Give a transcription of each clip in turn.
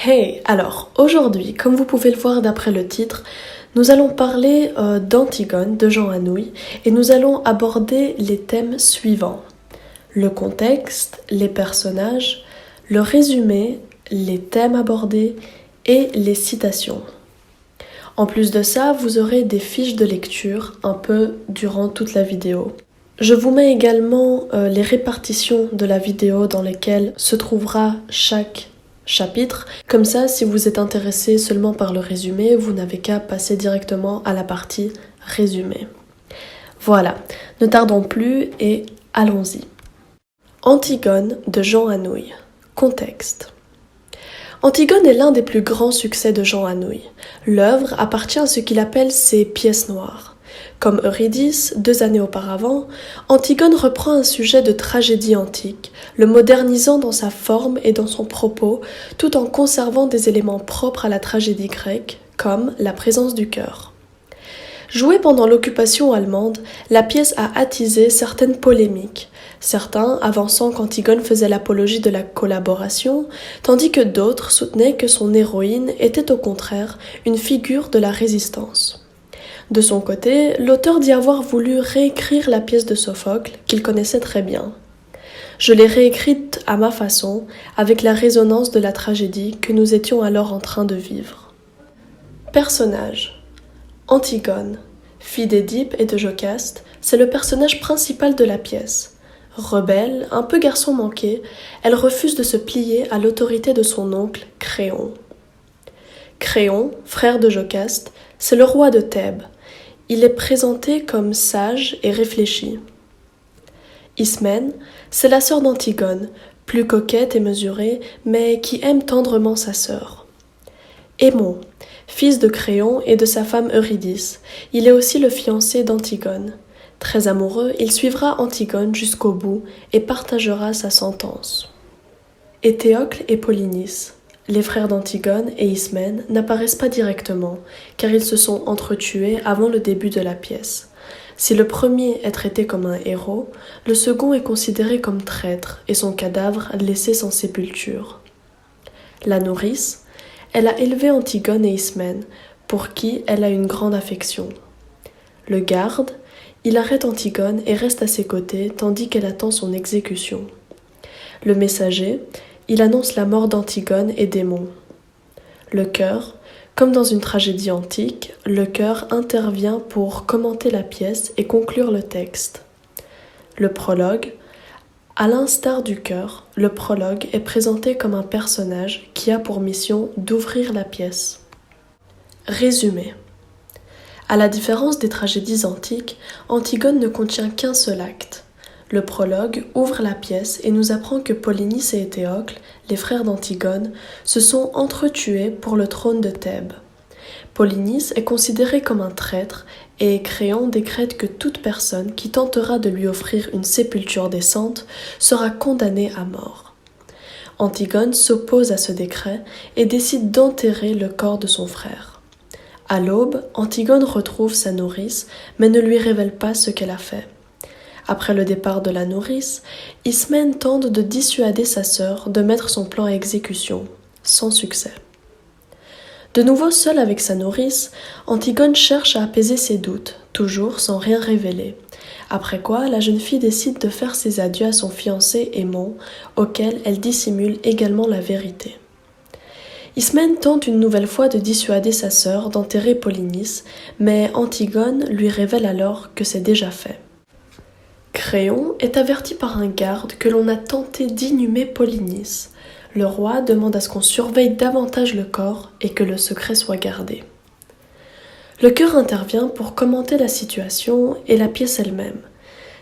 Hey, alors aujourd'hui, comme vous pouvez le voir d'après le titre, nous allons parler d'Antigone de Jean Anouilh et nous allons aborder les thèmes suivants. Le contexte, les personnages, le résumé, les thèmes abordés et les citations. En plus de ça, vous aurez des fiches de lecture un peu durant toute la vidéo. Je vous mets également les répartitions de la vidéo dans lesquelles se trouvera chaque chapitre. Comme ça, si vous êtes intéressé seulement par le résumé, vous n'avez qu'à passer directement à la partie résumé. Voilà, ne tardons plus et allons-y. Antigone de Jean Anouilh. Contexte. Antigone est l'un des plus grands succès de Jean Anouilh. L'œuvre appartient à ce qu'il appelle ses pièces noires. Comme Eurydice, 2 années auparavant, Antigone reprend un sujet de tragédie antique, le modernisant dans sa forme et dans son propos, tout en conservant des éléments propres à la tragédie grecque, comme la présence du cœur. Jouée pendant l'occupation allemande, la pièce a attisé certaines polémiques, certains avançant qu'Antigone faisait l'apologie de la collaboration, tandis que d'autres soutenaient que son héroïne était au contraire une figure de la résistance. De son côté, l'auteur dit avoir voulu réécrire la pièce de Sophocle, qu'il connaissait très bien. Je l'ai réécrite à ma façon, avec la résonance de la tragédie que nous étions alors en train de vivre. Personnage. Antigone, fille d'Édipe et de Jocaste, c'est le personnage principal de la pièce. Rebelle, un peu garçon manqué, elle refuse de se plier à l'autorité de son oncle, Créon. Créon, frère de Jocaste, c'est le roi de Thèbes. Il est présenté comme sage et réfléchi. Ismène, c'est la sœur d'Antigone, plus coquette et mesurée, mais qui aime tendrement sa sœur. Aimon, fils de Créon et de sa femme Eurydice, il est aussi le fiancé d'Antigone. Très amoureux, il suivra Antigone jusqu'au bout et partagera sa sentence. Éthéocle et Polynice. Les frères d'Antigone et Ismène n'apparaissent pas directement, car ils se sont entretués avant le début de la pièce. Si le premier est traité comme un héros, le second est considéré comme traître et son cadavre laissé sans sépulture. La nourrice, elle a élevé Antigone et Ismène, pour qui elle a une grande affection. Le garde, il arrête Antigone et reste à ses côtés tandis qu'elle attend son exécution. Le messager, il annonce la mort d'Antigone et d'Aimon. Le chœur, comme dans une tragédie antique, le chœur intervient pour commenter la pièce et conclure le texte. Le prologue, à l'instar du chœur, le prologue est présenté comme un personnage qui a pour mission d'ouvrir la pièce. Résumé. À la différence des tragédies antiques, Antigone ne contient qu'un seul acte. Le prologue ouvre la pièce et nous apprend que Polynice et Éthéocle, les frères d'Antigone, se sont entretués pour le trône de Thèbes. Polynice est considéré comme un traître et Créon décrète que toute personne qui tentera de lui offrir une sépulture décente sera condamnée à mort. Antigone s'oppose à ce décret et décide d'enterrer le corps de son frère. À l'aube, Antigone retrouve sa nourrice mais ne lui révèle pas ce qu'elle a fait. Après le départ de la nourrice, Ismène tente de dissuader sa sœur de mettre son plan à exécution, sans succès. De nouveau seule avec sa nourrice, Antigone cherche à apaiser ses doutes, toujours sans rien révéler. Après quoi, la jeune fille décide de faire ses adieux à son fiancé Aimon, auquel elle dissimule également la vérité. Ismène tente une nouvelle fois de dissuader sa sœur d'enterrer Polynice, mais Antigone lui révèle alors que c'est déjà fait. Créon est averti par un garde que l'on a tenté d'inhumer Polynice. Le roi demande à ce qu'on surveille davantage le corps et que le secret soit gardé. Le chœur intervient pour commenter la situation et la pièce elle-même.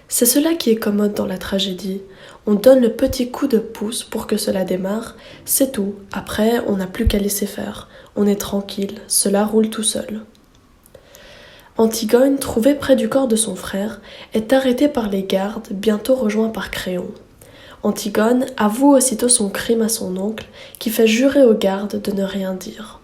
C'est cela qui est commode dans la tragédie. On donne le petit coup de pouce pour que cela démarre, c'est tout. Après, on n'a plus qu'à laisser faire. On est tranquille, cela roule tout seul. Antigone, trouvée près du corps de son frère, est arrêtée par les gardes, bientôt rejoints par Créon. Antigone avoue aussitôt son crime à son oncle, qui fait jurer aux gardes de ne rien dire.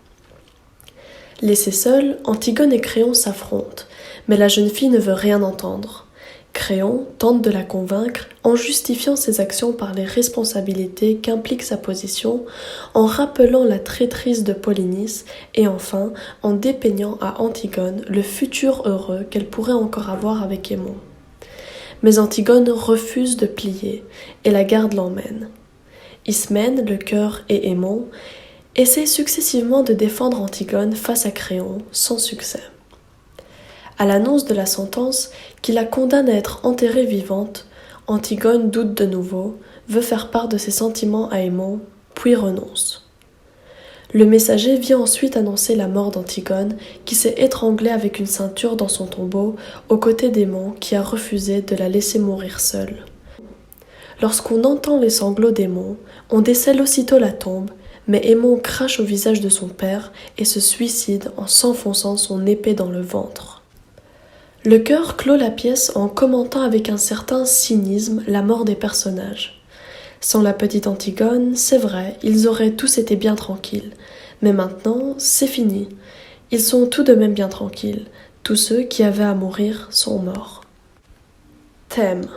Laissés seuls, Antigone et Créon s'affrontent, mais la jeune fille ne veut rien entendre. Créon tente de la convaincre en justifiant ses actions par les responsabilités qu'implique sa position, en rappelant la traîtrise de Polynice et enfin en dépeignant à Antigone le futur heureux qu'elle pourrait encore avoir avec Aimon. Mais Antigone refuse de plier et la garde l'emmène. Ismène, le cœur et Aimon essayent successivement de défendre Antigone face à Créon sans succès. À l'annonce de la sentence qui la condamne à être enterrée vivante, Antigone doute de nouveau, veut faire part de ses sentiments à Aimon, puis renonce. Le messager vient ensuite annoncer la mort d'Antigone, qui s'est étranglée avec une ceinture dans son tombeau, aux côtés d'Aimon qui a refusé de la laisser mourir seule. Lorsqu'on entend les sanglots d'Aimon, on décèle aussitôt la tombe, mais Aimon crache au visage de son père et se suicide en s'enfonçant son épée dans le ventre. Le chœur clôt la pièce en commentant avec un certain cynisme la mort des personnages. Sans la petite Antigone, c'est vrai, ils auraient tous été bien tranquilles. Mais maintenant, c'est fini. Ils sont tout de même bien tranquilles. Tous ceux qui avaient à mourir sont morts. Thème :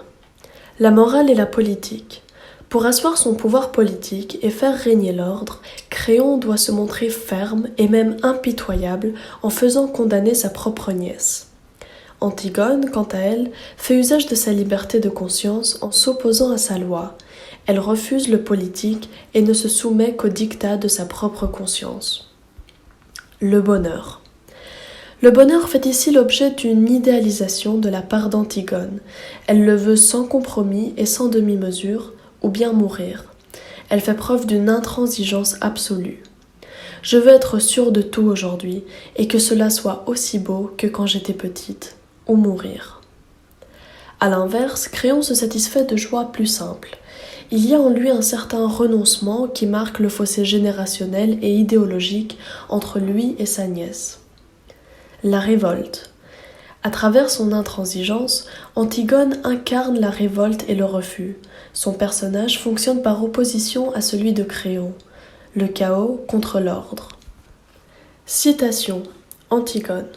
la morale et la politique. Pour asseoir son pouvoir politique et faire régner l'ordre, Créon doit se montrer ferme et même impitoyable en faisant condamner sa propre nièce. Antigone, quant à elle, fait usage de sa liberté de conscience en s'opposant à sa loi. Elle refuse le politique et ne se soumet qu'au diktat de sa propre conscience. Le bonheur. Le bonheur fait ici l'objet d'une idéalisation de la part d'Antigone. Elle le veut sans compromis et sans demi-mesure, ou bien mourir. Elle fait preuve d'une intransigeance absolue. Je veux être sûre de tout aujourd'hui, et que cela soit aussi beau que quand j'étais petite. Ou mourir. A l'inverse, Créon se satisfait de joies plus simples. Il y a en lui un certain renoncement qui marque le fossé générationnel et idéologique entre lui et sa nièce. La révolte. À travers son intransigeance, Antigone incarne la révolte et le refus. Son personnage fonctionne par opposition à celui de Créon. Le chaos contre l'ordre. Citation. Antigone.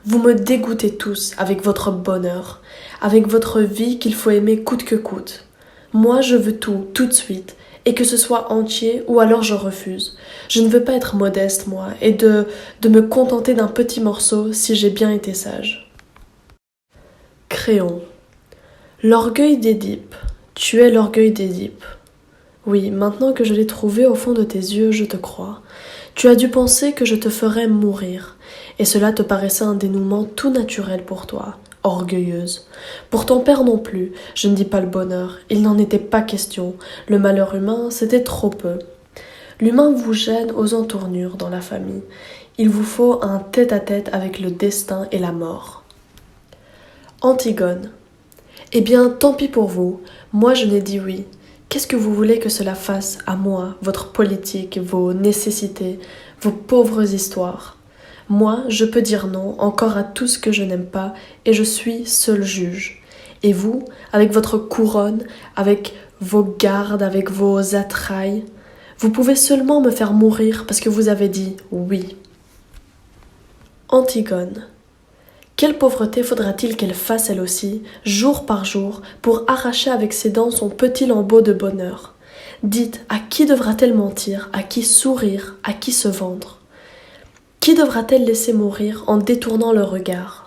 Vous me dégoûtez tous avec votre bonheur, avec votre vie qu'il faut aimer coûte que coûte. Moi, je veux tout de suite, et que ce soit entier ou alors je refuse. Je ne veux pas être modeste, moi, et de me contenter d'un petit morceau si j'ai bien été sage. Créon. L'orgueil d'Édipe. Tu es l'orgueil d'Édipe. Oui, maintenant que je l'ai trouvé au fond de tes yeux, je te crois. Tu as dû penser que je te ferais mourir, et cela te paraissait un dénouement tout naturel pour toi, orgueilleuse. Pour ton père non plus, je ne dis pas le bonheur, il n'en était pas question, le malheur humain, c'était trop peu. L'humain vous gêne aux entournures dans la famille, il vous faut un tête-à-tête avec le destin et la mort. Antigone. Eh bien, tant pis pour vous, moi je n'ai dit oui. Qu'est-ce que vous voulez que cela fasse à moi, votre politique, vos nécessités, vos pauvres histoires ? Moi, je peux dire non encore à tout ce que je n'aime pas, et je suis seul juge. Et vous, avec votre couronne, avec vos gardes, avec vos attirails, vous pouvez seulement me faire mourir parce que vous avez dit oui. Antigone. Quelle pauvreté faudra-t-il qu'elle fasse elle aussi, jour par jour, pour arracher avec ses dents son petit lambeau de bonheur ? Dites, à qui devra-t-elle mentir, à qui sourire, à qui se vendre ? Qui devra-t-elle laisser mourir en détournant le regard ?